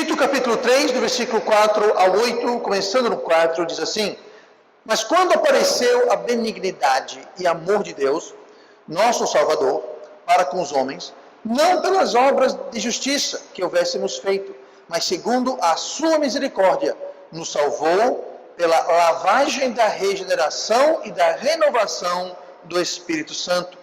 Tito capítulo 3, do versículo 4 ao 8, começando no 4, diz assim: Mas quando apareceu a benignidade e amor de Deus, nosso Salvador, para com os homens, não pelas obras de justiça que houvéssemos feito, mas segundo a sua misericórdia, nos salvou pela lavagem da regeneração e da renovação do Espírito Santo,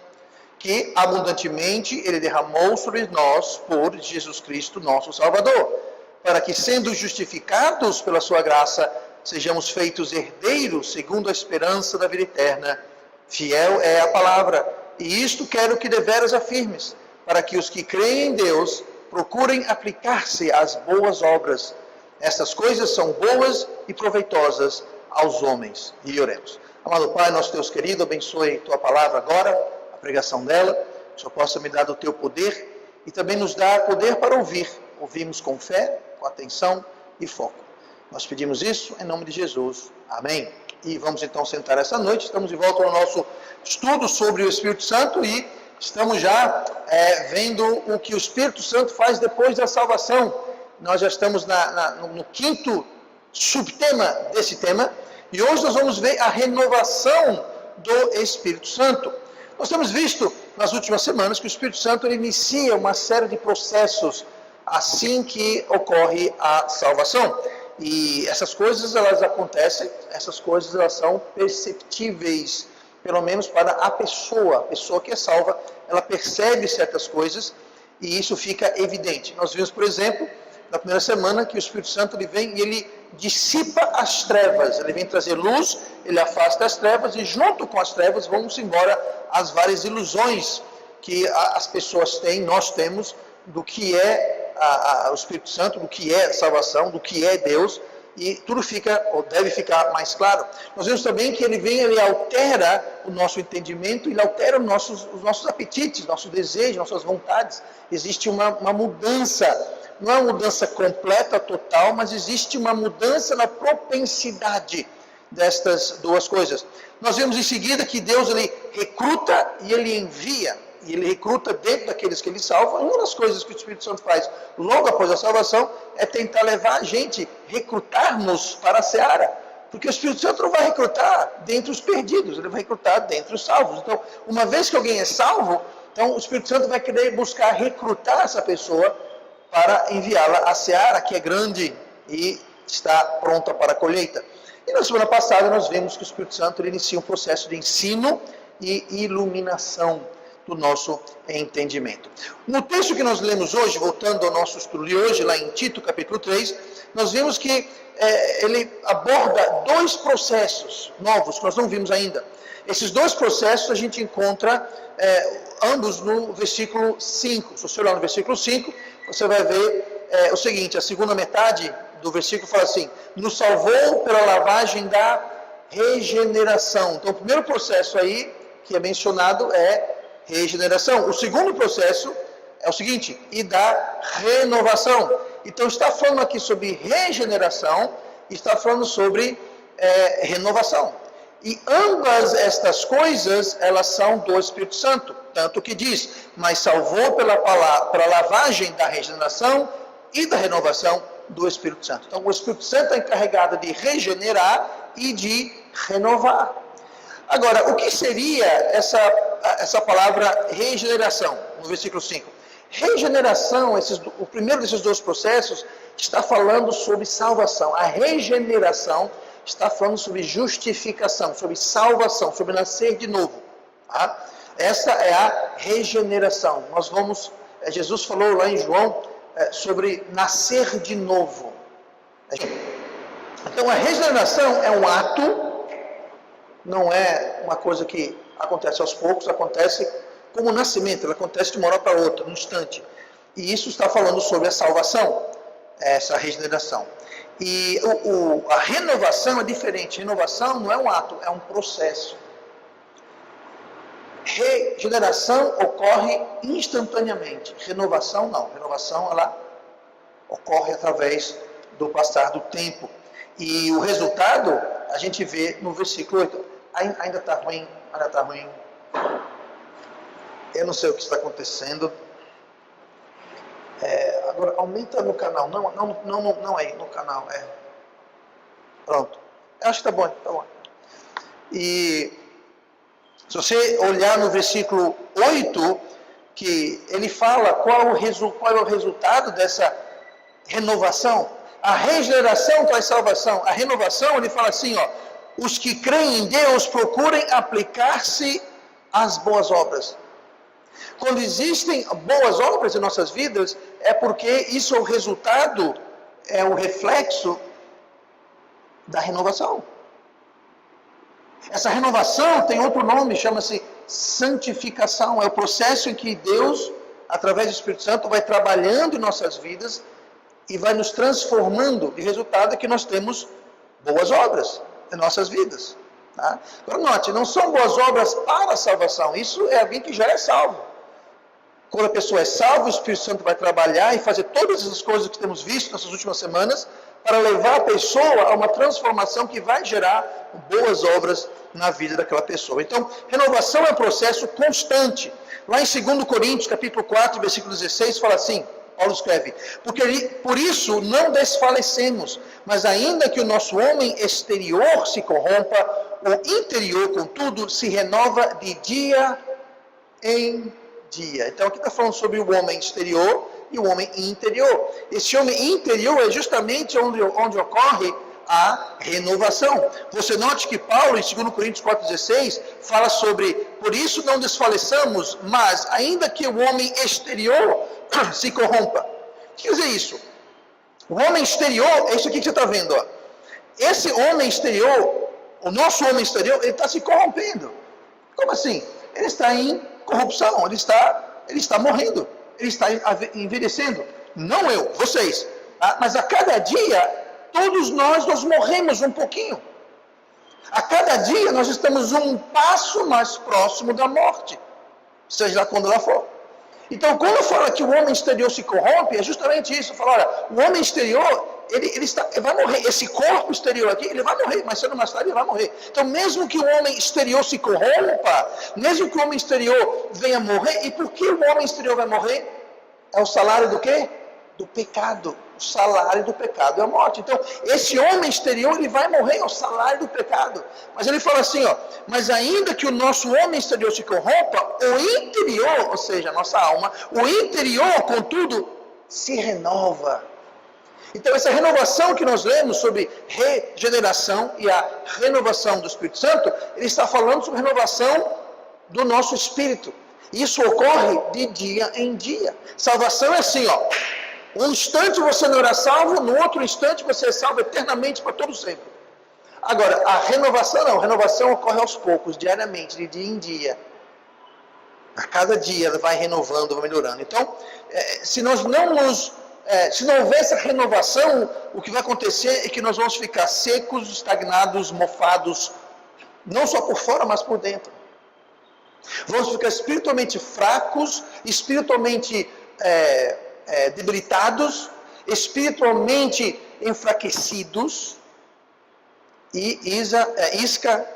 que abundantemente Ele derramou sobre nós por Jesus Cristo, nosso Salvador, para que, sendo justificados pela sua graça, sejamos feitos herdeiros segundo a esperança da vida eterna. Fiel é a palavra, e isto quero que deveras afirmes, para que os que creem em Deus procurem aplicar-se às boas obras. Estas coisas são boas e proveitosas aos homens. E oremos. Amado Pai, nosso Deus querido, abençoe Tua palavra agora, a pregação dela, que o Senhor possa me dar do Teu poder e também nos dar poder para ouvir. Ouvimos com fé, com atenção e foco. Nós pedimos isso em nome de Jesus. Amém. E vamos então sentar essa noite. Estamos de volta no nosso estudo sobre o Espírito Santo e estamos já vendo o que o Espírito Santo faz depois da salvação. Nós já estamos no quinto subtema desse tema e hoje nós vamos ver a renovação do Espírito Santo. Nós temos visto nas últimas semanas que o Espírito Santo ele inicia uma série de processos assim que ocorre a salvação. E essas coisas elas acontecem, essas coisas elas são perceptíveis, pelo menos para a pessoa que é salva, ela percebe certas coisas e isso fica evidente. Nós vimos, por exemplo, na primeira semana que o Espírito Santo ele vem e ele dissipa as trevas, ele vem trazer luz, ele afasta as trevas e junto com as trevas vamos embora as várias ilusões que as pessoas têm, nós temos, do que é o Espírito Santo, do que é salvação, do que é Deus, e tudo fica, ou deve ficar mais claro. Nós vemos também que ele vem, ele altera o nosso entendimento, ele altera os nossos apetites, nossos desejos, nossas vontades. Existe uma mudança, não é uma mudança completa, total, mas existe uma mudança na propensidade destas duas coisas. Nós vemos em seguida que Deus ele recruta e ele envia. E ele recruta dentro daqueles que ele salva. Uma das coisas que o Espírito Santo faz logo após a salvação é tentar levar a gente, recrutarmos para a seara. Porque o Espírito Santo não vai recrutar dentre os perdidos, ele vai recrutar dentre os salvos. Então, uma vez que alguém é salvo, então o Espírito Santo vai querer buscar recrutar essa pessoa para enviá-la à seara, que é grande e está pronta para a colheita. E na semana passada nós vimos que o Espírito Santo ele inicia um processo de ensino e iluminação do nosso entendimento. No texto que nós lemos hoje, voltando ao nosso estudo de hoje, lá em Tito capítulo 3, nós vimos que ele aborda dois processos novos que nós não vimos ainda. Esses dois processos a gente encontra ambos no versículo 5. Se você olhar no versículo 5, você vai ver o seguinte, a segunda metade do versículo fala assim: nos salvou pela lavagem da regeneração. Então o primeiro processo aí que é mencionado é regeneração. O segundo processo é o seguinte, e da renovação. Então está falando aqui sobre regeneração, está falando sobre renovação. E ambas estas coisas, elas são do Espírito Santo. Tanto que diz, mas salvou pela lavagem da regeneração e da renovação do Espírito Santo. Então o Espírito Santo é encarregado de regenerar e de renovar. Agora, o que seria essa palavra regeneração, no versículo 5? Regeneração, o primeiro desses dois processos, está falando sobre salvação. A regeneração está falando sobre justificação, sobre salvação, sobre nascer de novo. Tá? Essa é a regeneração. Jesus falou lá em João sobre nascer de novo. Então, a regeneração é um ato, não é uma coisa que acontece aos poucos, acontece como nascimento, ela acontece de uma hora para outra, num instante. E isso está falando sobre a salvação, essa regeneração. E a renovação é diferente. Renovação não é um ato, é um processo. Regeneração ocorre instantaneamente. Renovação não. Renovação ela ocorre através do passar do tempo. E o resultado a gente vê no versículo 8. Ainda está ruim, ainda está ruim. Eu não sei o que está acontecendo. Agora, aumenta no canal. Não aí, no canal. Pronto. Eu acho que tá bom, tá bom. E se você olhar no versículo 8, que ele fala qual é o resultado dessa renovação. A regeneração traz salvação. A renovação, ele fala assim, os que creem em Deus procurem aplicar-se às boas obras. Quando existem boas obras em nossas vidas, é porque isso é o resultado, é o reflexo da renovação. Essa renovação tem outro nome, chama-se santificação. É o processo em que Deus, através do Espírito Santo, vai trabalhando em nossas vidas e vai nos transformando. E o resultado é que nós temos boas obras em nossas vidas. Tá? Agora note, não são boas obras para a salvação. Isso é alguém que já é salvo. Quando a pessoa é salva, o Espírito Santo vai trabalhar e fazer todas essas coisas que temos visto nessas últimas semanas para levar a pessoa a uma transformação que vai gerar boas obras na vida daquela pessoa. Então, renovação é um processo constante. Lá em 2 Coríntios, capítulo 4, versículo 16, fala assim, Paulo escreve, por isso não desfalecemos, mas ainda que o nosso homem exterior se corrompa, o interior, contudo, se renova de dia em dia. Então aqui está falando sobre o homem exterior e o homem interior. Esse homem interior é justamente onde ocorre a renovação. Você note que Paulo, em 2 Coríntios 4,16, fala sobre, por isso não desfaleçamos, mas ainda que o homem exterior se corrompa. O que quer dizer isso? O homem exterior, é isso aqui que você está vendo. Esse homem exterior, o nosso homem exterior, ele está se corrompendo. Como assim? Ele está em corrupção, ele está morrendo, ele está envelhecendo. Não eu, vocês. Mas a cada dia, todos nós morremos um pouquinho. A cada dia nós estamos um passo mais próximo da morte, seja lá quando ela for. Então, quando fala que o homem exterior se corrompe, é justamente isso. Fala, olha, o homem exterior, ele vai morrer. Esse corpo exterior aqui, ele vai morrer. Mais cedo ou mais tarde, ele vai morrer. Então, mesmo que o homem exterior se corrompa, mesmo que o homem exterior venha morrer, e por que o homem exterior vai morrer? É o salário do quê? Do pecado. O salário do pecado é a morte. Então, esse homem exterior, ele vai morrer, é o salário do pecado. Mas ele fala assim, mas ainda que o nosso homem exterior se corrompa, o interior, ou seja, a nossa alma, o interior, contudo, se renova. Então, essa renovação que nós lemos sobre regeneração e a renovação do Espírito Santo, ele está falando sobre renovação do nosso espírito. Isso ocorre de dia em dia. Salvação é assim, um instante você não era salvo, no outro instante você é salvo eternamente para todo sempre. Agora, a renovação não, a renovação ocorre aos poucos, diariamente, de dia em dia. A cada dia ela vai renovando, vai melhorando. Então, se não houver essa renovação, o que vai acontecer é que nós vamos ficar secos, estagnados, mofados, não só por fora, mas por dentro. Vamos ficar espiritualmente fracos, espiritualmente debilitados, espiritualmente enfraquecidos e isca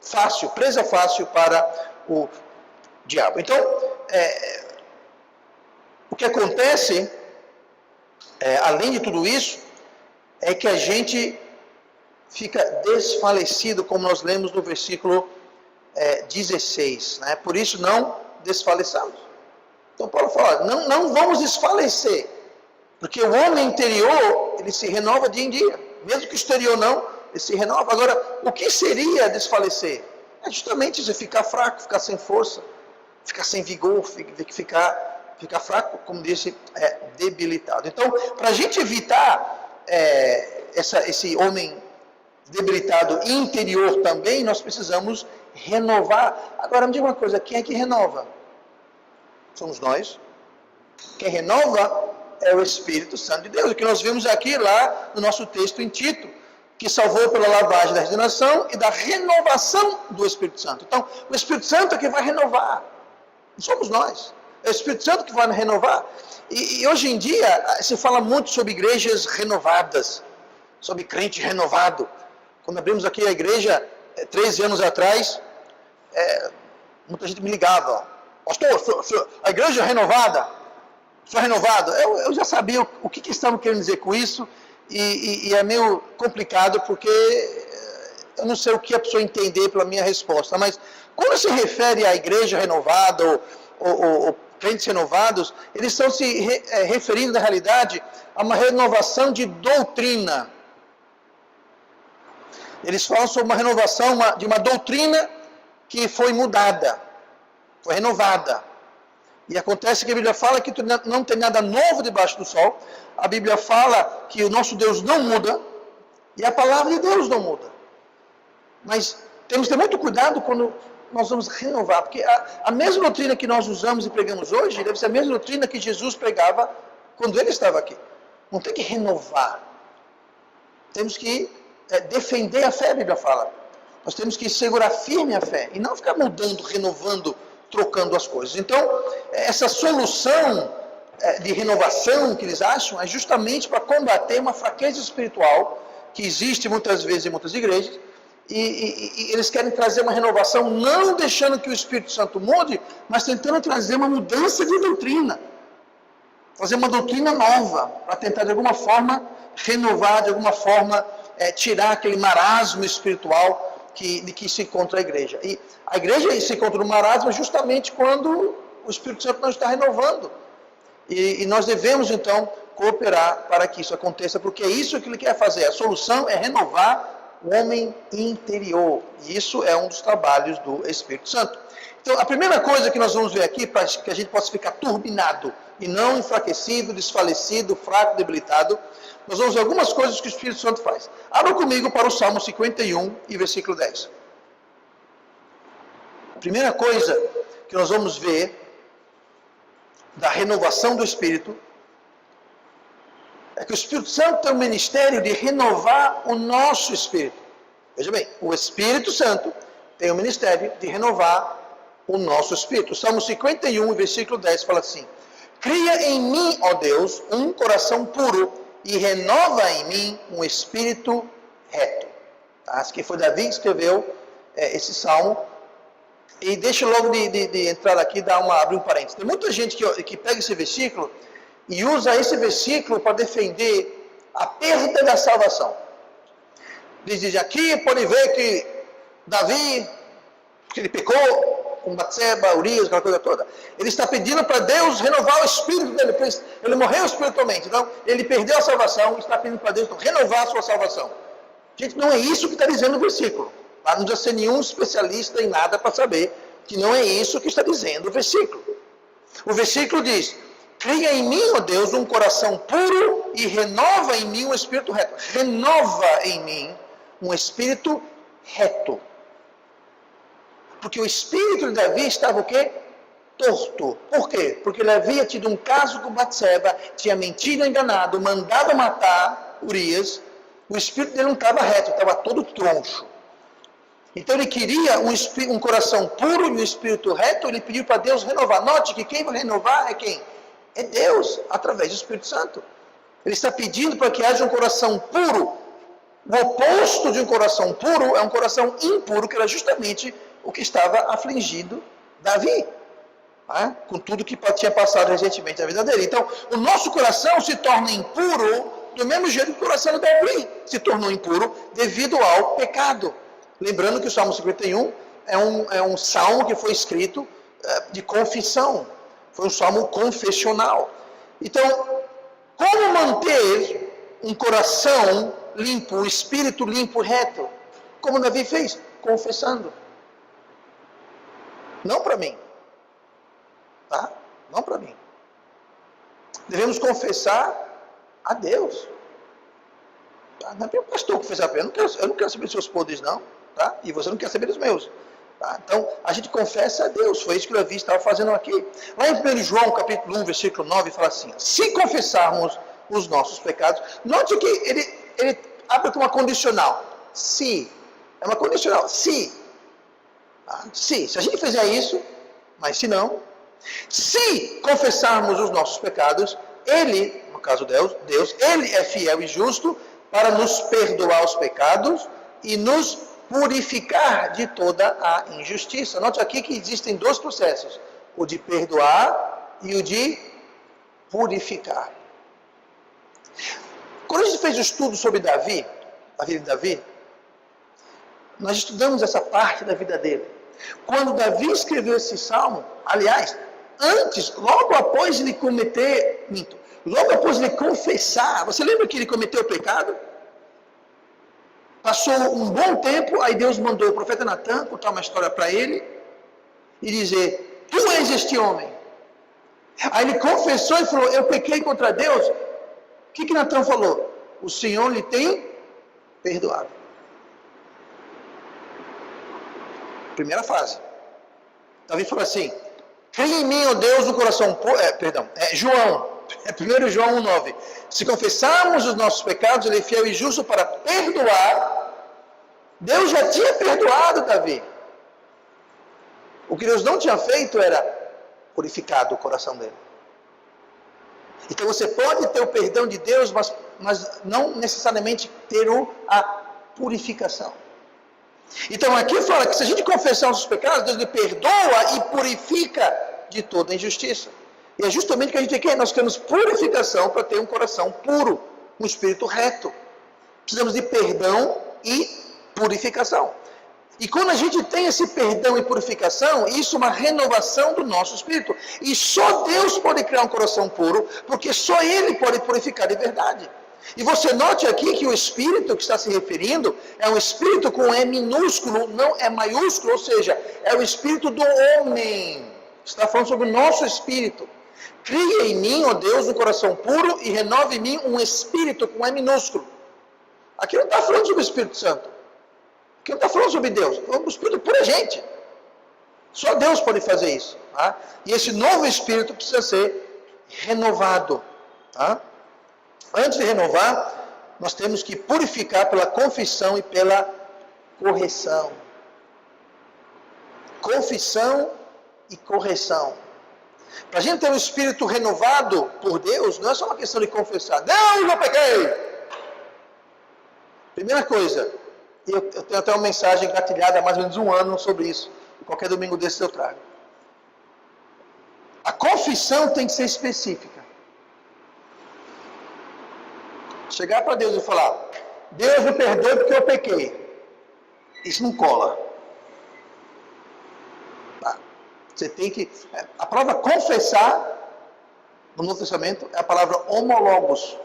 fácil, presa fácil para o diabo. Então, o que acontece, além de tudo isso, é que a gente fica desfalecido, como nós lemos no versículo 16, né? Por isso não desfaleçamos. Então Paulo fala, não vamos desfalecer, porque o homem interior, ele se renova dia em dia, mesmo que o exterior não, ele se renova. Agora, o que seria desfalecer? É justamente isso, ficar fraco, ficar sem força, ficar sem vigor, ficar fraco, como disse, debilitado. Então, para a gente evitar esse homem debilitado interior também, nós precisamos renovar. Agora, me diga uma coisa, quem é que renova? Somos nós. Quem renova é o Espírito Santo de Deus. O que nós vimos aqui lá no nosso texto em Tito, que salvou pela lavagem da regeneração e da renovação do Espírito Santo. Então, o Espírito Santo é que vai renovar. Não somos nós. É o Espírito Santo que vai nos renovar. E hoje em dia, se fala muito sobre igrejas renovadas, sobre crente renovado. Quando abrimos aqui a igreja, 13 anos atrás, muita gente me ligava, pastor, a igreja é renovada. Sou renovado? Eu já sabia o que estavam querendo dizer com isso, e é meio complicado, porque eu não sei o que a pessoa entender pela minha resposta, mas quando se refere à igreja renovada, ou crentes renovados, eles estão se referindo, na realidade, a uma renovação de doutrina. Eles falam sobre uma renovação de uma doutrina que foi mudada, foi renovada. E acontece que a Bíblia fala que não tem nada novo debaixo do sol. A Bíblia fala que o nosso Deus não muda, e a palavra de Deus não muda. Mas temos que ter muito cuidado quando nós vamos renovar, porque a mesma doutrina que nós usamos e pregamos hoje, deve ser a mesma doutrina que Jesus pregava quando ele estava aqui. Não tem que renovar. Temos que defender a fé, a Bíblia fala. Nós temos que segurar firme a fé, e não ficar mudando, renovando, trocando as coisas. Então, essa solução de renovação que eles acham é justamente para combater uma fraqueza espiritual que existe muitas vezes em muitas igrejas, e eles querem trazer uma renovação, não deixando que o Espírito Santo mude, mas tentando trazer uma mudança de doutrina. Fazer uma doutrina nova, para tentar de alguma forma renovar, de alguma forma tirar aquele marasmo espiritual de que se encontra a igreja. E a igreja se encontra no marasmo justamente quando o Espírito Santo não está renovando. E nós devemos, então, cooperar para que isso aconteça, porque é isso que ele quer fazer. A solução é renovar o homem interior. E isso é um dos trabalhos do Espírito Santo. Então, a primeira coisa que nós vamos ver aqui, para que a gente possa ficar turbinado, e não enfraquecido, desfalecido, fraco, debilitado, nós vamos ver algumas coisas que o Espírito Santo faz. Abra comigo para o Salmo 51 e versículo 10. A primeira coisa que nós vamos ver da renovação do Espírito é que o Espírito Santo tem o ministério de renovar o nosso espírito. Veja bem, o Espírito Santo tem o ministério de renovar o nosso espírito. O Salmo 51, versículo 10 fala assim: cria em mim, ó Deus, um coração puro, e renova em mim um espírito reto. Acho que foi Davi que escreveu esse salmo. E deixa logo de entrar aqui, abrir um parênteses. Tem muita gente que pega esse versículo e usa esse versículo para defender a perda da salvação. Eles dizem aqui, pode ver que Davi, que ele pecou com Batseba, Urias, aquela coisa toda, ele está pedindo para Deus renovar o espírito dele, ele morreu espiritualmente, então ele perdeu a salvação, está pedindo para Deus renovar a sua salvação. Gente, não é isso que está dizendo o versículo. Não precisa ser nenhum especialista em nada para saber que não é isso que está dizendo o versículo. O versículo diz: cria em mim, ó Deus, um coração puro e renova em mim um espírito reto. Renova em mim um espírito reto. Porque o espírito de Davi estava o quê? Torto. Por quê? Porque ele havia tido um caso com Batseba, tinha mentido, enganado, mandado matar Urias. O espírito dele não estava reto, estava todo troncho. Então ele queria um coração puro e um espírito reto, ele pediu para Deus renovar. Note que quem vai renovar é quem? É Deus, através do Espírito Santo. Ele está pedindo para que haja um coração puro. O oposto de um coração puro é um coração impuro, que era justamente o que estava afligindo Davi, com tudo que tinha passado recentemente na vida dele. Então, o nosso coração se torna impuro do mesmo jeito que o coração de Davi se tornou impuro devido ao pecado. Lembrando que o Salmo 51 é um salmo que foi escrito de confissão. Foi um salmo confessional. Então, como manter um coração limpo, um espírito limpo, reto? Como Davi fez? Confessando. Não para mim. Tá? Não para mim. Devemos confessar a Deus. Tá? Não é o pastor confessar para mim. Eu não quero saber dos seus podres, não. Tá? E você não quer saber dos meus. Tá? Então, a gente confessa a Deus. Foi isso que Davi estava fazendo aqui. Lá em 1 João, capítulo 1, versículo 9, fala assim: se confessarmos os nossos pecados, note que ele abre com uma condicional. Se. É uma condicional. Se. Tá? Se a gente fizer isso, mas se não, se confessarmos os nossos pecados, Ele, no caso Deus, Ele é fiel e justo para nos perdoar os pecados e nos purificar de toda a injustiça. Note aqui que existem dois processos: o de perdoar e o de purificar. Quando a gente fez o estudo sobre Davi, a vida de Davi, nós estudamos essa parte da vida dele. Quando Davi escreveu esse salmo, aliás, logo após ele logo após ele confessar, você lembra que ele cometeu o pecado? Passou um bom tempo, aí Deus mandou o profeta Natan contar uma história para ele e dizer: tu és este homem. Aí ele confessou e falou: eu pequei contra Deus. O que Natan falou? O Senhor lhe tem perdoado. Primeira frase. Davi falou assim: cria em mim, ó Deus, o coração puro. João. 1 João 1,9. Se confessarmos os nossos pecados, Ele é fiel e justo para perdoar. Deus já tinha perdoado Davi. O que Deus não tinha feito era purificado o coração dele. Então você pode ter o perdão de Deus, mas não necessariamente ter a purificação. Então aqui fala que se a gente confessar os nossos pecados, Deus lhe perdoa e purifica de toda injustiça. E é justamente o que a gente quer. Nós queremos purificação para ter um coração puro, um espírito reto. Precisamos de perdão e purificação. E quando a gente tem esse perdão e purificação, isso é uma renovação do nosso espírito. E só Deus pode criar um coração puro, porque só Ele pode purificar de verdade. E você note aqui que o espírito que está se referindo é um espírito com E minúsculo, não é maiúsculo, ou seja, é o espírito do homem. Está falando sobre o nosso espírito. Cria em mim, ó Deus, um coração puro e renova em mim um espírito com E minúsculo. Aqui não está falando sobre o Espírito Santo. Aqui não está falando sobre Deus. O Espírito puro é gente. Só Deus pode fazer isso. Tá? E esse novo espírito precisa ser renovado. Tá? Antes de renovar, nós temos que purificar pela confissão e pela correção. Confissão e correção. Para a gente ter um espírito renovado por Deus, não é só uma questão de confessar: Deus, eu pequei. Primeira coisa, eu tenho até uma mensagem engatilhada há mais ou menos um ano sobre isso. Qualquer domingo desses eu trago. A confissão tem que ser específica. Chegar para Deus e falar: Deus me perdoe porque eu pequei. Isso não cola. Tá? Você tem que... A palavra confessar, no Novo Testamento, é a palavra homologos,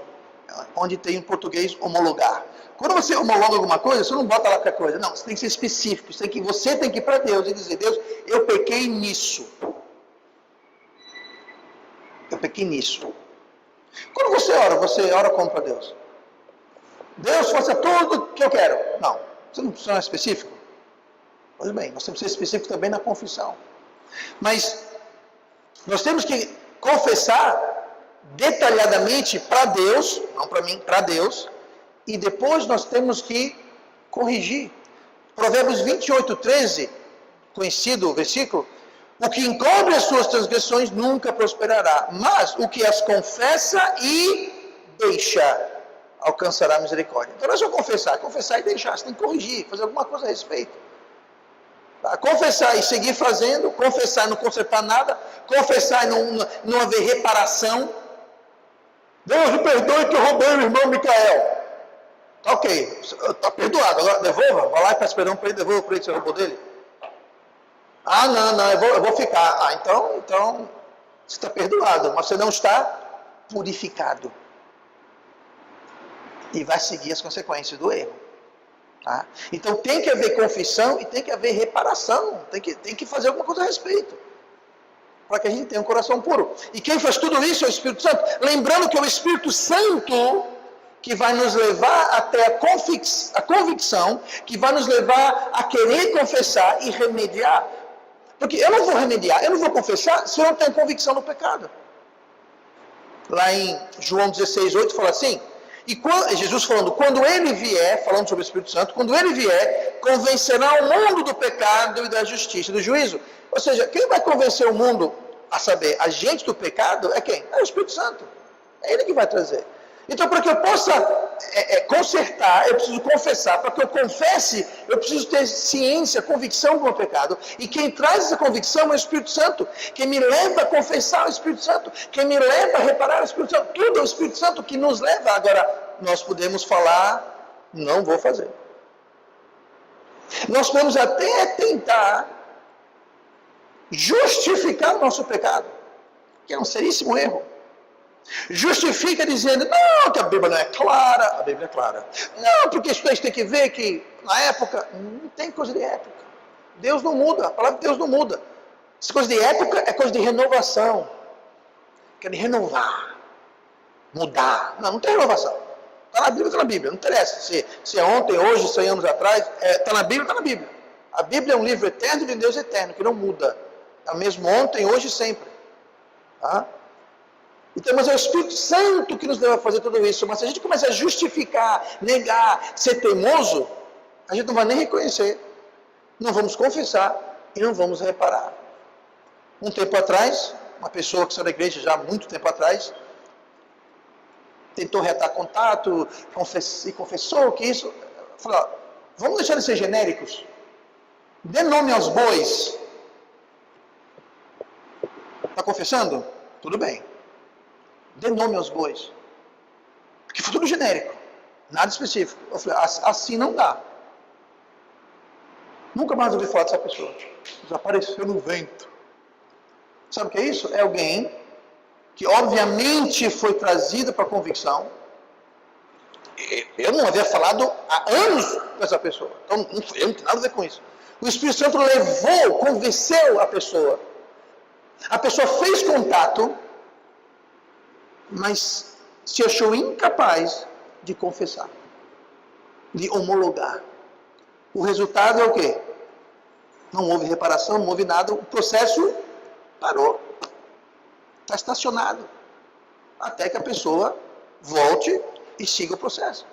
onde tem em português homologar. Quando você homologa alguma coisa, você não bota lá qualquer coisa. Não, você tem que ser específico. Você tem que ir para Deus e dizer: Deus, eu pequei nisso. Eu pequei nisso. Quando você ora como para Deus? Deus, faça tudo o que eu quero. Não, você não precisa ser específico. Pois bem, nós temos que ser específico também na confissão. Mas nós temos que confessar detalhadamente para Deus, não para mim, para Deus, e depois nós temos que corrigir. Provérbios 28:13, conhecido o versículo: o que encobre as suas transgressões nunca prosperará, mas o que as confessa e deixa alcançará misericórdia. Então não é só confessar e deixar, você tem que corrigir, fazer alguma coisa a respeito. Tá? Confessar e seguir fazendo, confessar e não consertar nada, confessar e não haver reparação. Deus me perdoe que eu roubei o irmão Micael. Tá ok, está perdoado, agora devolva, vai lá e peça perdão para ele, devolva para ele que você roubou dele. Ah, não, eu vou ficar. Ah, então você está perdoado, mas você não está purificado. E vai seguir as consequências do erro. Tá? Então tem que haver confissão e tem que haver reparação. Tem que fazer alguma coisa a respeito. Para que a gente tenha um coração puro. E quem faz tudo isso é o Espírito Santo. Lembrando que é o Espírito Santo que vai nos levar até a convicção, que vai nos levar a querer confessar e remediar. Porque eu não vou remediar, eu não vou confessar se eu não tenho convicção do pecado. Lá em João 16:8 fala assim: Jesus falando, quando ele vier, falando sobre o Espírito Santo, quando ele vier, convencerá o mundo do pecado e da justiça e do juízo. Ou seja, quem vai convencer o mundo a saber, a gente do pecado, é quem? É o Espírito Santo. É ele que vai trazer. Então, para que eu possa consertar, eu preciso confessar. Para que eu confesse, eu preciso ter ciência, convicção do meu pecado. E quem traz essa convicção é o Espírito Santo. Quem me leva a confessar é o Espírito Santo. Quem me leva a reparar é o Espírito Santo. Tudo é o Espírito Santo que nos leva. Agora, nós podemos falar, não vou fazer. Nós podemos até tentar justificar o nosso pecado, que é um seríssimo erro. Justifica dizendo, não, que a Bíblia não é clara. A Bíblia é clara. Não, porque isso tem que ver que na época, não tem coisa de época. Deus não muda, a palavra de Deus não muda. Essa coisa de época é coisa de renovação. Quer renovar, mudar. Não, não tem renovação. Está na Bíblia, está na Bíblia. Não interessa se é ontem, hoje, 100 anos atrás. Está na Bíblia, está na Bíblia. A Bíblia é um livro eterno de Deus eterno, que não muda. É o mesmo ontem, hoje e sempre. Tá? Então, mas é o Espírito Santo que nos leva a fazer tudo isso. Mas se a gente começa a justificar, negar, ser teimoso, a gente não vai nem reconhecer. Não vamos confessar e não vamos reparar. Um tempo atrás, uma pessoa que saiu da igreja já há muito tempo atrás, tentou reatar contato, e confessou que isso... Falou, ó, vamos deixar de ser genéricos. Dê nome aos bois. Está confessando? Tudo bem. Dê nome aos bois. Porque foi tudo genérico. Nada específico. Eu falei, assim não dá. Nunca mais ouvi falar dessa pessoa. Desapareceu no vento. Sabe o que é isso? É alguém que obviamente foi trazido para a convicção. Eu não havia falado há anos com essa pessoa. Então, eu não tenho nada a ver com isso. O Espírito Santo levou, convenceu a pessoa. A pessoa fez contato, mas se achou incapaz de confessar, de homologar. O resultado é o quê? Não houve reparação, não houve nada, o processo parou. Está estacionado. Até que a pessoa volte e siga o processo.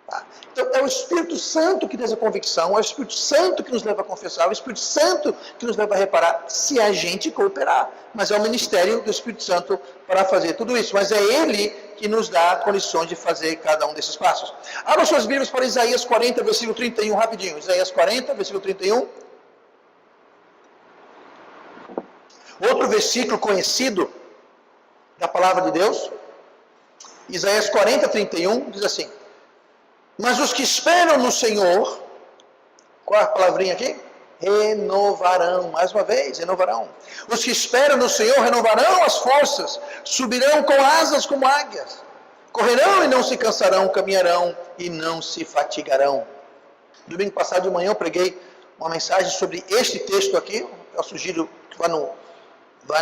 Tá? Então, é o Espírito Santo que traz a convicção, é o Espírito Santo que nos leva a confessar, é o Espírito Santo que nos leva a reparar, se a gente cooperar. Mas é o ministério do Espírito Santo para fazer tudo isso. Mas é Ele que nos dá condições de fazer cada um desses passos. Abra suas Bíblias para Isaías 40, versículo 31, rapidinho. Isaías 40, versículo 31. Outro versículo conhecido da palavra de Deus. Isaías 40, 31, diz assim: mas os que esperam no Senhor, qual é a palavrinha aqui? Renovarão, mais uma vez, renovarão. Os que esperam no Senhor renovarão as forças, subirão com asas como águias, correrão e não se cansarão, caminharão e não se fatigarão. Domingo passado de manhã eu preguei uma mensagem sobre este texto aqui. Eu sugiro que vá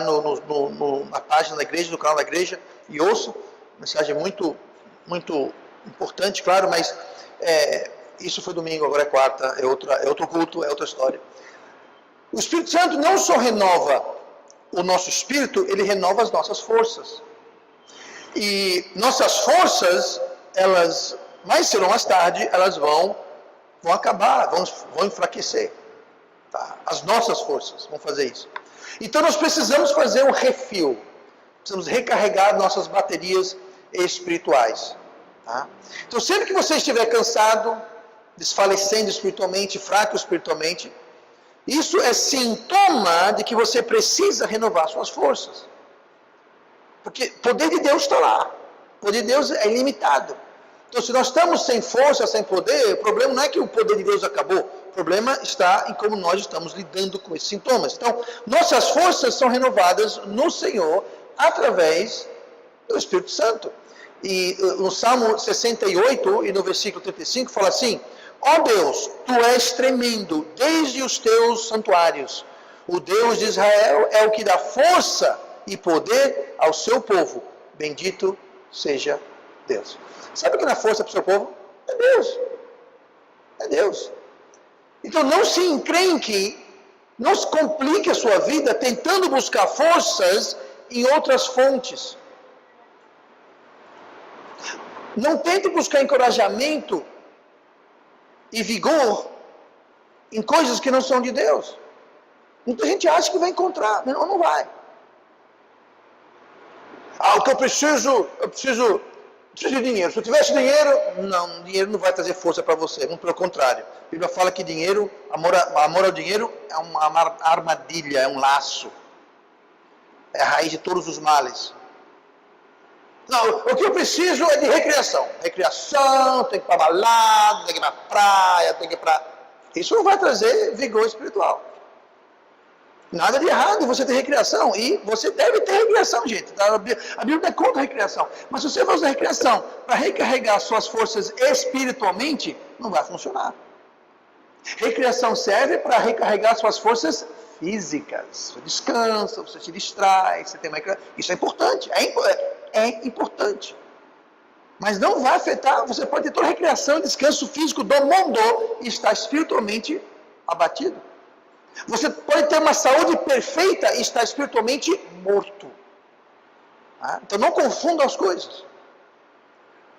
na página da igreja, no canal da igreja, e ouça. Mensagem muito importante, claro, mas isso foi domingo, agora é quarta, é outro culto, é outra história. O Espírito Santo não só renova o nosso espírito, ele renova as nossas forças. E nossas forças, elas, mais cedo ou mais tarde, elas vão acabar, vão enfraquecer. Tá? As nossas forças vão fazer isso. Então nós precisamos fazer um refil, precisamos recarregar nossas baterias espirituais. Tá? Então sempre que você estiver cansado, desfalecendo espiritualmente, fraco espiritualmente, isso é sintoma de que você precisa renovar suas forças. Porque o poder de Deus está lá. O poder de Deus é ilimitado. Então se nós estamos sem força, sem poder, o problema não é que o poder de Deus acabou. O problema está em como nós estamos lidando com esses sintomas. Então, nossas forças são renovadas no Senhor através do Espírito Santo. E no Salmo 68 e no versículo 35 fala assim: ó Deus, Tu és tremendo desde os Teus santuários. O Deus de Israel é o que dá força e poder ao seu povo. Bendito seja Deus. Sabe o que dá força para o seu povo? É Deus. É Deus. Então não se encrenque, não se complique a sua vida tentando buscar forças em outras fontes. Não tente buscar encorajamento e vigor em coisas que não são de Deus. Muita gente acha que vai encontrar, mas não vai. O que eu preciso Preciso de dinheiro. Se eu tivesse dinheiro, não, dinheiro não vai trazer força para você. Muito pelo contrário. A Bíblia fala que dinheiro, amor ao dinheiro é uma armadilha, é um laço. É a raiz de todos os males. Não, o que eu preciso é de recreação. Recreação, tem que ir para balada, tem que ir para praia, tem que ir para... Isso não vai trazer vigor espiritual. Nada de errado você ter recreação. E você deve ter recreação, gente. A Bíblia não é contra a recreação. Mas se você vai usar a recreação para recarregar suas forças espiritualmente, não vai funcionar. Recreação serve para recarregar suas forças físicas. Você descansa, você se distrai, você tem uma... Isso é importante. É importante. Mas não vai afetar. Você pode ter toda a recreação e descanso físico do mundo e estar espiritualmente abatido. Você pode ter uma saúde perfeita e estar espiritualmente morto. Então não confunda as coisas.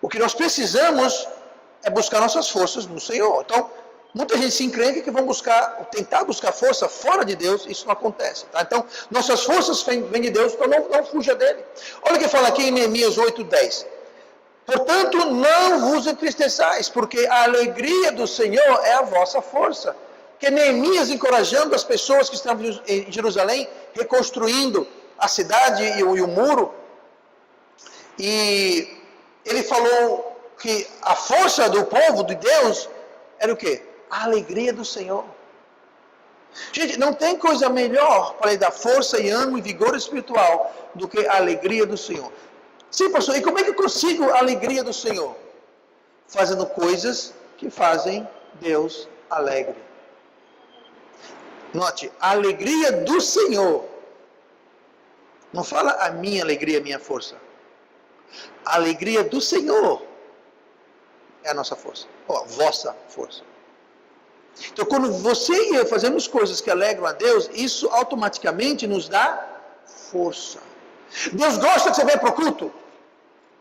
O que nós precisamos é buscar nossas forças no Senhor. Então, muita gente se encrenca que vão tentar buscar força fora de Deus, isso não acontece. Tá? Então, nossas forças vêm de Deus, então não fuja dele. Olha o que fala aqui em Neemias 8:10. Portanto, não vos entristeçais, porque a alegria do Senhor é a vossa força. Que Neemias encorajando as pessoas que estavam em Jerusalém, reconstruindo a cidade e o muro. E ele falou que a força do povo, de Deus, era o quê? A alegria do Senhor. Gente, não tem coisa melhor para lhe dar força e ânimo e vigor espiritual do que a alegria do Senhor. Sim, pastor, e como é que eu consigo a alegria do Senhor? Fazendo coisas que fazem Deus alegre. Note, a alegria do Senhor. Não fala a minha alegria, a minha força. A alegria do Senhor é a nossa força. A vossa força. Então, quando você e eu fazemos coisas que alegram a Deus, isso automaticamente nos dá força. Deus gosta que você venha para o culto.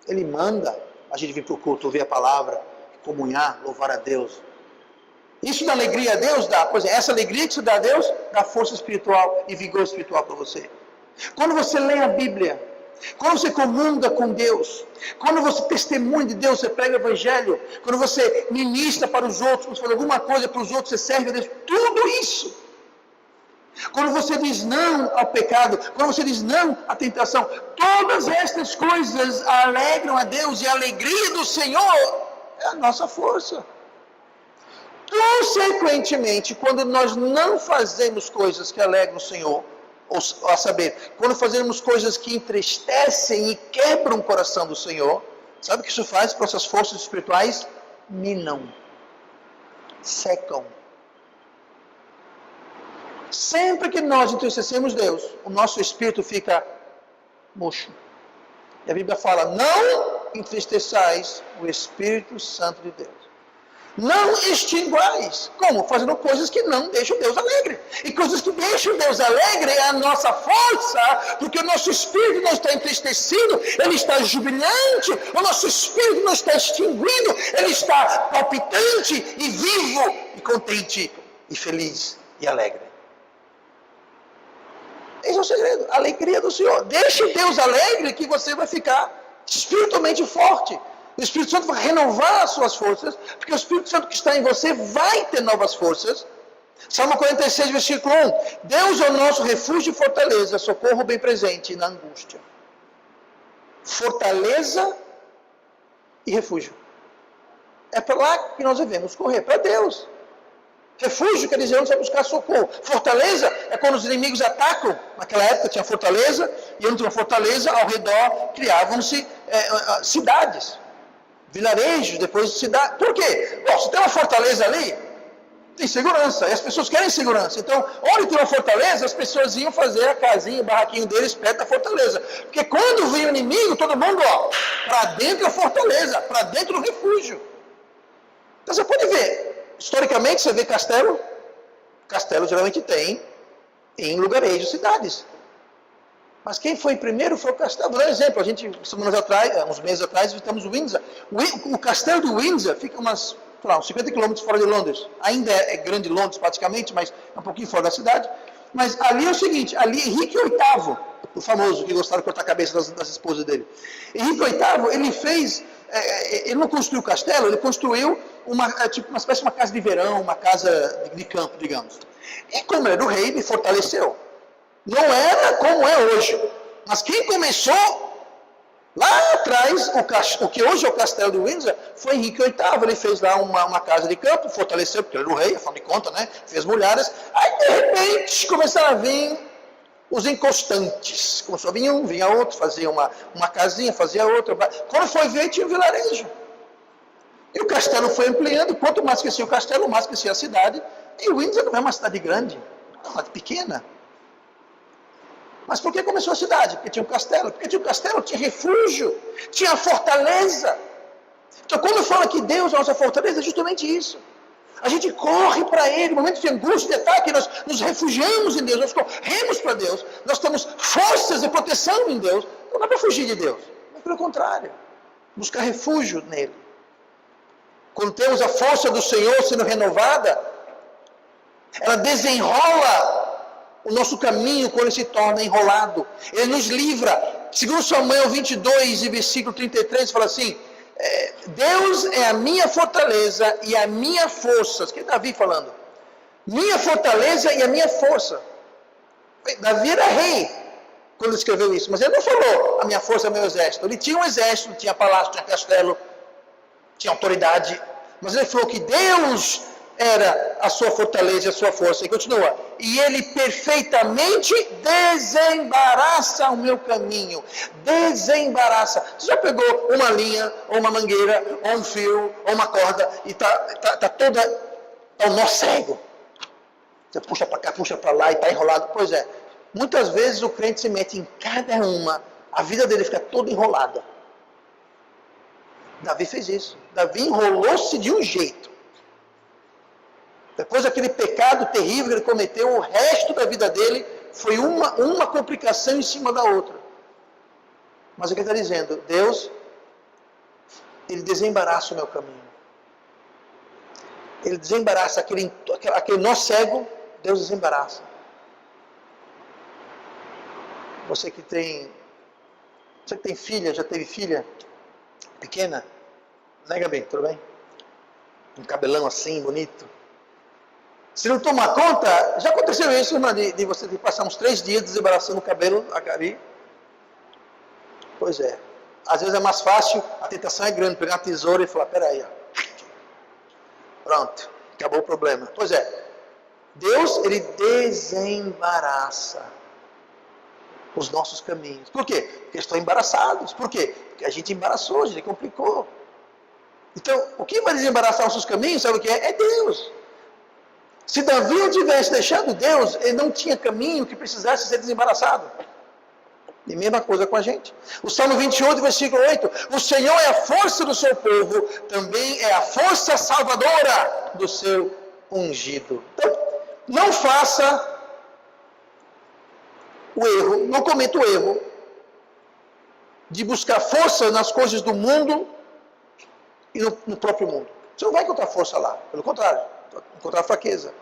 Ele manda a gente vir para o culto, ouvir a palavra, comunhar, louvar a Deus. Isso dá alegria a Deus? Dá. Pois é, essa alegria que você dá a Deus, dá força espiritual e vigor espiritual para você. Quando você lê a Bíblia, quando você comunga com Deus, quando você testemunha de Deus, você prega o Evangelho, quando você ministra para os outros, quando você faz alguma coisa para os outros, você serve a Deus, tudo isso. Quando você diz não ao pecado, quando você diz não à tentação, todas estas coisas alegram a Deus e a alegria do Senhor é a nossa força. Consequentemente, quando nós não fazemos coisas que alegram o Senhor, ou a saber, quando fazemos coisas que entristecem e quebram o coração do Senhor, sabe o que isso faz para essas forças espirituais? Minam, secam. Sempre que nós entristecemos Deus, o nosso espírito fica murcho. E a Bíblia fala, não entristeçais o Espírito Santo de Deus. Não extinguais. Como? Fazendo coisas que não deixam Deus alegre. E coisas que deixam Deus alegre é a nossa força, porque o nosso espírito não está entristecido, ele está jubilante, o nosso espírito não está extinguindo, ele está palpitante e vivo, e contente, e feliz, e alegre. Esse é o segredo, a alegria do Senhor. Deixe Deus alegre que você vai ficar espiritualmente forte. O Espírito Santo vai renovar as suas forças, porque o Espírito Santo que está em você vai ter novas forças. Salmo 46, versículo 1. Deus é o nosso refúgio e fortaleza, socorro bem presente na angústia. Fortaleza e refúgio. É para lá que nós devemos correr, para Deus. Refúgio quer dizer onde você vai buscar socorro. Fortaleza é quando os inimigos atacam. Naquela época tinha fortaleza, e onde tinha uma fortaleza, ao redor criavam-se cidades, vilarejos, depois cidades. Por quê? Bom, se tem uma fortaleza ali, tem segurança, e as pessoas querem segurança. Então, onde tem uma fortaleza, as pessoas iam fazer a casinha, o barraquinho deles perto da fortaleza. Porque quando vem o inimigo, todo mundo, para dentro da fortaleza, para dentro do refúgio. Então você pode ver. Historicamente, você vê castelo. Castelo geralmente tem em lugarejos, cidades. Mas quem foi primeiro foi o castelo. Vou dar um exemplo. A gente, uns meses atrás, visitamos o Windsor. O castelo do Windsor fica uns 50 quilômetros fora de Londres. Ainda é grande Londres praticamente, mas é um pouquinho fora da cidade. Mas ali é o seguinte, ali Henrique VIII, o famoso que gostava de cortar a cabeça das esposas dele. Henrique VIII, ele fez ele não construiu castelo, ele construiu uma espécie de uma casa de verão, uma casa de campo, digamos. E como ele era o rei, ele fortaleceu. Não era como é hoje. Mas quem começou lá atrás, o que hoje é o castelo de Windsor, foi Henrique VIII. Ele fez lá uma casa de campo, fortaleceu, porque ele era o rei, afinal de contas, né? Fez muralhas. Aí, de repente, começaram a vir os encostantes. Começou a vir um, vinha outro, fazia uma casinha, fazia outra. Quando foi ver, tinha um vilarejo. E o castelo foi ampliando. Quanto mais crescia o castelo, mais crescia a cidade. E Windsor não é uma cidade grande, é uma cidade pequena. Mas por que começou a cidade? Porque tinha um castelo. Porque tinha um castelo, tinha refúgio, tinha fortaleza. Então, quando fala que Deus é a nossa fortaleza, é justamente isso. A gente corre para Ele, no momento de angústia, de ataque, nós nos refugiamos em Deus, nós corremos para Deus, nós temos forças de proteção em Deus. Não dá para fugir de Deus, mas pelo contrário, buscar refúgio nele. Quando temos a força do Senhor sendo renovada, ela desenrola o nosso caminho quando ele se torna enrolado. Ele nos livra. Segundo Samuel 22, e versículo 33, fala assim, Deus é a minha fortaleza e a minha força. Isso que é Davi falando. Minha fortaleza e a minha força. Davi era rei quando escreveu isso, mas ele não falou a minha força é o meu exército. Ele tinha um exército, tinha palácio, tinha castelo, tinha autoridade, mas ele falou que Deus era a sua fortaleza e a sua força. E continua. E ele perfeitamente desembaraça o meu caminho. Desembaraça. Você já pegou uma linha, ou uma mangueira, ou um fio, ou uma corda, e está toda ao nó cego. Você puxa para cá, puxa para lá, e está enrolado. Pois é. Muitas vezes o crente se mete em cada uma, a vida dele fica toda enrolada. Davi fez isso. Davi enrolou-se de um jeito. Depois daquele pecado terrível que ele cometeu, o resto da vida dele foi uma complicação em cima da outra. Mas o que ele está dizendo? Deus, ele desembaraça o meu caminho. Ele desembaraça aquele nó cego, Deus desembaraça. Você que tem filha, já teve filha pequena? Né, Gabi? Tudo bem? Um cabelão assim, bonito. Se não tomar conta, já aconteceu isso, irmã, de você passar uns 3 dias desembaraçando o cabelo, a Gabi? Pois é. Às vezes é mais fácil, a tentação é grande, pegar uma tesoura e falar, peraí, ó. Pronto, acabou o problema. Pois é. Deus, ele desembaraça os nossos caminhos. Por quê? Porque estão embaraçados. Por quê? Porque a gente embaraçou, a gente complicou. Então, o que vai desembaraçar nossos caminhos, sabe o que é? É Deus. Se Davi não tivesse deixado Deus, ele não tinha caminho que precisasse ser desembaraçado. E mesma coisa com a gente. O Salmo 28, versículo 8. O Senhor é a força do seu povo, também é a força salvadora do seu ungido. Então, não faça o erro, não cometa o erro de buscar força nas coisas do mundo e no próprio mundo. Você não vai encontrar força lá, pelo contrário, vai encontrar fraqueza.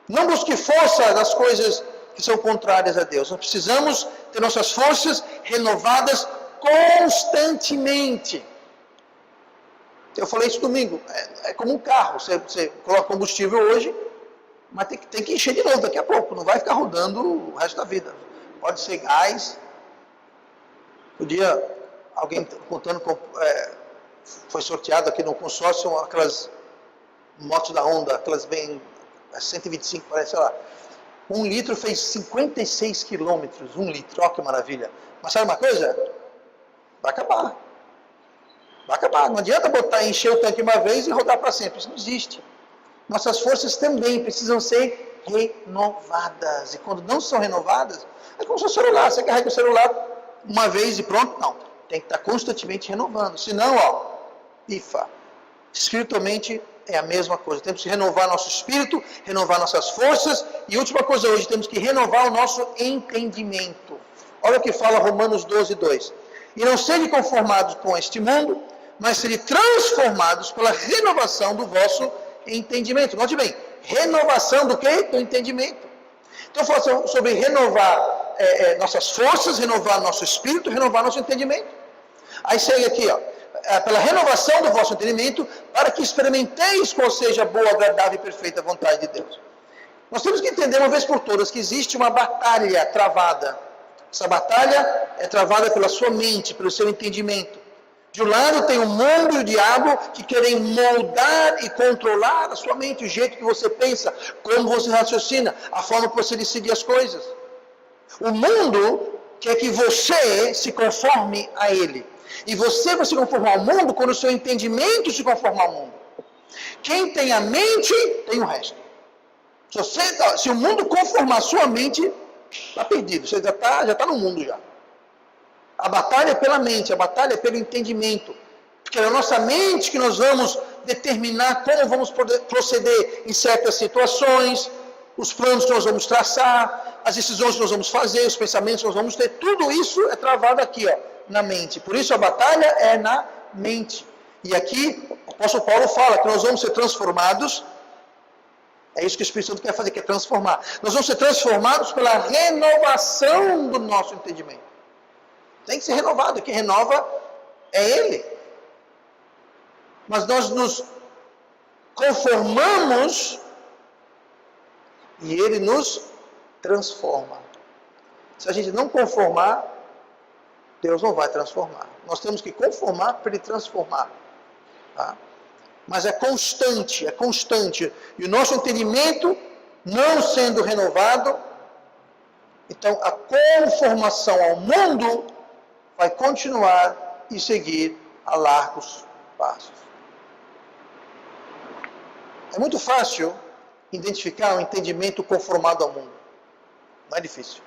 Não busque força nas coisas que são contrárias a Deus. Nós precisamos ter nossas forças renovadas constantemente. Eu falei isso domingo, é como um carro, você coloca combustível hoje, mas tem que encher de novo daqui a pouco, não vai ficar rodando o resto da vida. Pode ser gás. Um dia, alguém contando, foi sorteado aqui no consórcio, aquelas motos da Honda, aquelas bem, 125 parece, sei lá. 1 litro fez 56 quilômetros, 1 litro, olha que maravilha. Mas sabe uma coisa? Vai acabar. Vai acabar, não adianta encher o tanque uma vez e rodar para sempre, isso não existe. Nossas forças também precisam ser renovadas. E quando não são renovadas, é como o seu celular. Você carrega o celular uma vez e pronto? Não. Tem que estar constantemente renovando. Senão, pifa. Espiritualmente é a mesma coisa. Temos que renovar nosso espírito, renovar nossas forças. E última coisa hoje, temos que renovar o nosso entendimento. Olha o que fala Romanos 12, 2. E não sejam conformados com este mundo, mas serem transformados pela renovação do vosso entendimento. Note bem, renovação do quê? Do entendimento. Então, falando sobre renovar nossas forças, renovar nosso espírito, renovar nosso entendimento. Aí chega aqui, pela renovação do vosso entendimento, para que experimenteis qual seja a boa, agradável e perfeita vontade de Deus. Nós temos que entender uma vez por todas que existe uma batalha travada. Essa batalha é travada pela sua mente, pelo seu entendimento. De um lado tem o mundo e o diabo que querem moldar e controlar a sua mente, o jeito que você pensa, como você raciocina, a forma que você decide as coisas. O mundo quer que você se conforme a ele. E você vai se conformar ao mundo quando o seu entendimento se conformar ao mundo. Quem tem a mente, tem o resto. Se o mundo conformar a sua mente, está perdido. Você já está no mundo já. A batalha é pela mente, a batalha é pelo entendimento. Porque é na nossa mente que nós vamos determinar como vamos proceder em certas situações, os planos que nós vamos traçar, as decisões que nós vamos fazer, os pensamentos que nós vamos ter. Tudo isso é travado aqui, na mente. Por isso a batalha é na mente. E aqui o apóstolo Paulo fala que nós vamos ser transformados. É isso que o Espírito Santo quer fazer, quer transformar. Nós vamos ser transformados pela renovação do nosso entendimento. Tem que ser renovado. Quem renova é Ele. Mas nós nos conformamos e Ele nos transforma. Se a gente não conformar, Deus não vai transformar. Nós temos que conformar para Ele transformar. Tá? Mas é constante, é constante. E o nosso entendimento não sendo renovado, então a conformação ao mundo vai continuar e seguir a largos passos. É muito fácil identificar um entendimento conformado ao mundo. Não é difícil.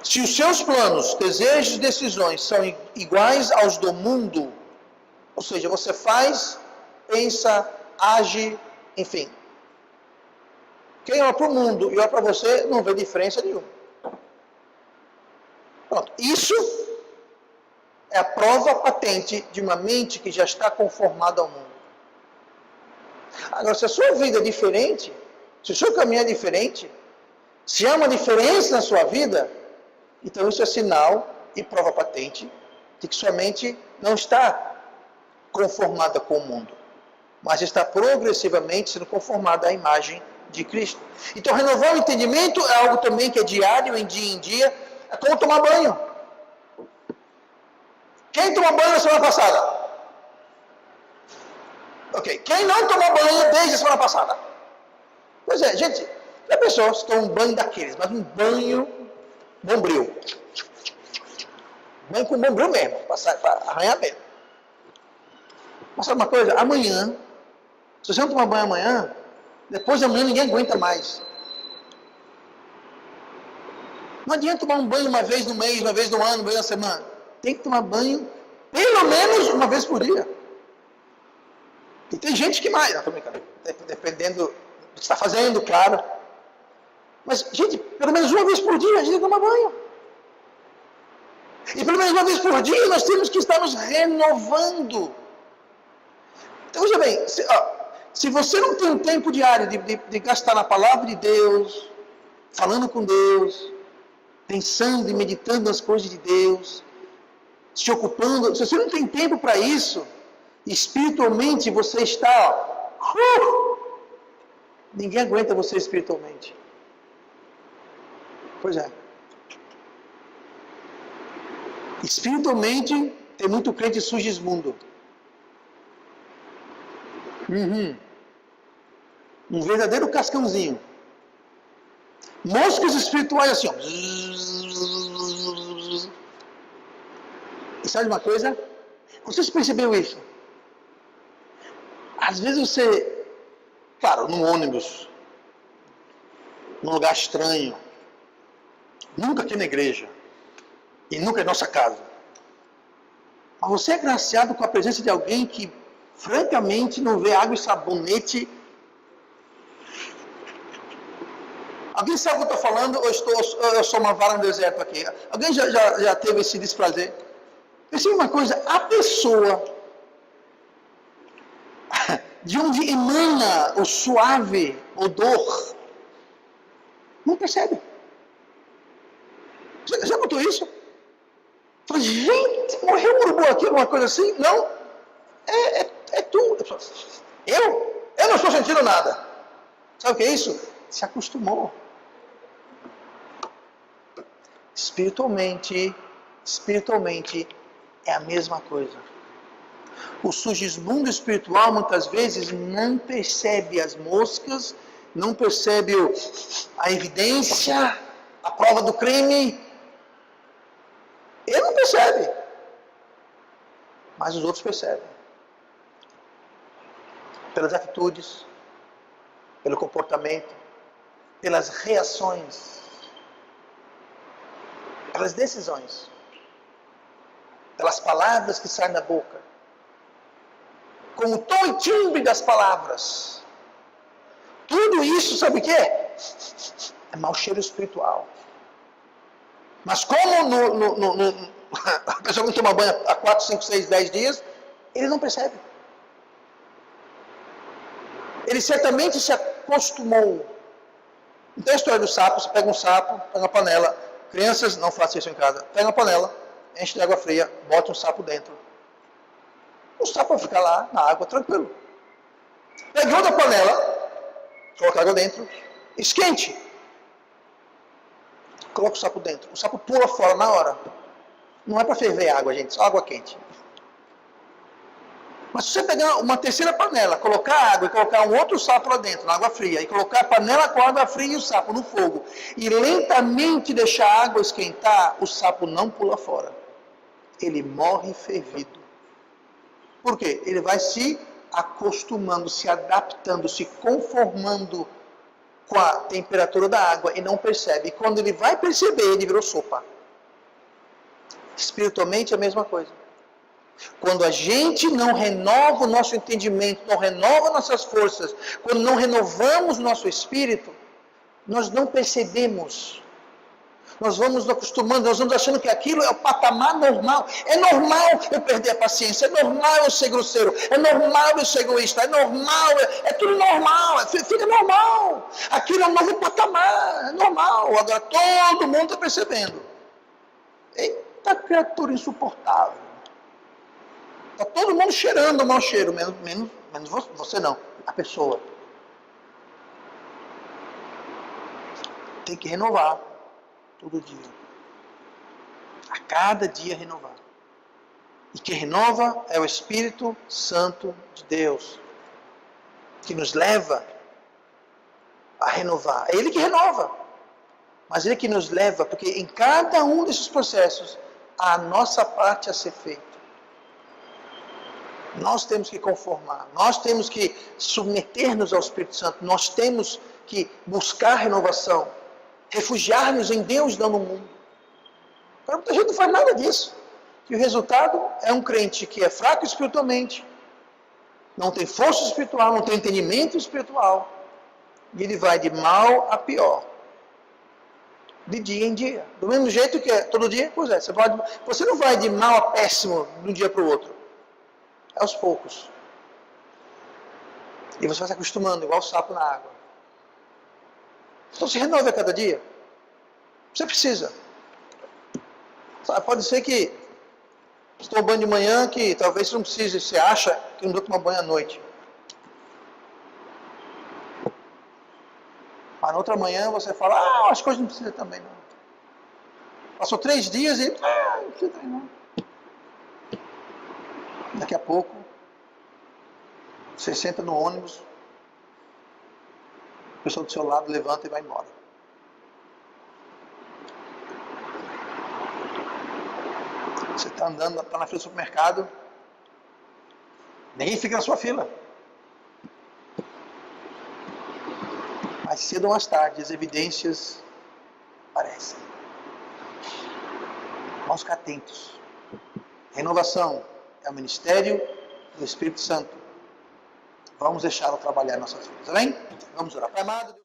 Se os seus planos, desejos e decisões são iguais aos do mundo, ou seja, você faz, pensa, age, enfim. Quem olha para o mundo e olha para você não vê diferença nenhuma. Pronto. Isso é a prova patente de uma mente que já está conformada ao mundo. Agora, se a sua vida é diferente, se o seu caminho é diferente, se há uma diferença na sua vida, então isso é sinal e prova patente de que sua mente não está conformada com o mundo, mas está progressivamente sendo conformada à imagem de Cristo. Então, renovar o entendimento é algo também que é diário, em dia, é como tomar banho. Quem tomou banho na semana passada? Ok. Quem não tomou banho desde a semana passada? Pois é, gente, já pensou se toma um banho daqueles, mas um banho bombril. Banho com bombril mesmo, para arranhar mesmo. Mas sabe uma coisa? Amanhã, se você não tomar banho amanhã, depois de amanhã ninguém aguenta mais. Não adianta tomar um banho uma vez no mês, uma vez no ano, uma vez na semana. Tem que tomar banho pelo menos uma vez por dia. E tem gente que mais, não estou brincando, dependendo do que está fazendo, claro. Mas, gente, pelo menos uma vez por dia a gente toma banho. E pelo menos uma vez por dia nós temos que estar nos renovando. Então, veja bem, se você não tem um tempo diário de gastar na palavra de Deus, falando com Deus, pensando e meditando nas coisas de Deus, se ocupando, se você não tem tempo para isso, espiritualmente você está, ninguém aguenta você espiritualmente. Pois é. Espiritualmente, tem muito crente surgismundo. Um verdadeiro cascãozinho. Moscas espirituais assim, ó. E sabe uma coisa? Você se percebeu isso? Às vezes você, claro, num ônibus, num lugar estranho, nunca aqui na igreja, e nunca em nossa casa. Mas você é agraciado com a presença de alguém que, francamente, não vê água e sabonete. Alguém sabe o que eu estou falando? Ou eu sou uma vara no deserto aqui? Alguém já teve esse desprazer? Percebe uma coisa? A pessoa de onde emana o suave odor, não percebe. Já notou isso? Fala, gente, morreu um urubu aqui, alguma coisa assim? Não. É tu. Eu não estou sentindo nada. Sabe o que é isso? Se acostumou. Espiritualmente é a mesma coisa. O Sigismundo espiritual muitas vezes não percebe as moscas, não percebe a evidência, a prova do crime. Ele não percebe, mas os outros percebem. Pelas atitudes, pelo comportamento, pelas reações, pelas decisões, pelas palavras que saem da boca, com o tom e timbre das palavras. Tudo isso, sabe o que é? É mau cheiro espiritual. Mas como a pessoa não toma banho há 4, 5, 6, 10 dias, ele não percebe. Ele certamente se acostumou. Então a história do sapo, você pega um sapo, pega uma panela. Crianças, não façam isso em casa. Pega uma panela, enche de água fria, bota um sapo dentro. O sapo vai ficar lá na água, tranquilo. Pega outra panela, coloca água dentro, esquente. Coloca o sapo dentro. O sapo pula fora na hora. Não é para ferver água, gente, só água quente. Mas se você pegar uma terceira panela, colocar água e colocar um outro sapo lá dentro, na água fria, e colocar a panela com água fria e o sapo no fogo, e lentamente deixar a água esquentar, o sapo não pula fora. Ele morre fervido. Por quê? Ele vai se acostumando, se adaptando, se conformando com a temperatura da água e não percebe. E quando ele vai perceber, ele virou sopa. Espiritualmente é a mesma coisa. Quando a gente não renova o nosso entendimento, não renova nossas forças, quando não renovamos o nosso espírito, nós não percebemos. Nós vamos nos acostumando, nós vamos achando que aquilo é o patamar normal. É normal eu perder a paciência, é normal eu ser grosseiro, é normal eu ser egoísta, é normal, é tudo normal, fica normal. Aquilo é um novo patamar, é normal. Agora todo mundo está percebendo. Eita criatura insuportável. Está todo mundo cheirando o mau cheiro, menos você não, a pessoa. Tem que renovar todo dia. A cada dia renovar. E quem renova é o Espírito Santo de Deus, que nos leva a renovar. É Ele que renova, mas Ele que nos leva, porque em cada um desses processos há a nossa parte a ser feita. Nós temos que conformar, nós temos que submeter-nos ao Espírito Santo, nós temos que buscar renovação, refugiar-nos em Deus, não no mundo. Agora, muita gente não faz nada disso. E o resultado é um crente que é fraco espiritualmente, não tem força espiritual, não tem entendimento espiritual, e ele vai de mal a pior, de dia em dia. Do mesmo jeito que é todo dia, pois é, você não vai de mal a péssimo de um dia para o outro. É aos poucos. E você vai se acostumando, igual o sapo na água. Então se renove a cada dia. Você precisa. Sabe, pode ser que você toma banho de manhã, que talvez você não precise, você acha que não deu tomar banho à noite. Mas na outra manhã você fala, as coisas não precisam também não. Passou 3 dias e, não precisa também não. Daqui a pouco, você senta no ônibus, a pessoa do seu lado levanta e vai embora. Você está andando, está na fila do supermercado, ninguém fica na sua fila. Mais cedo ou mais tarde, as evidências aparecem. Vamos ficar atentos. Renovação é o ministério do Espírito Santo. Vamos deixá-lo trabalhar em nossas vidas. Amém? Vamos orar. Pai amado,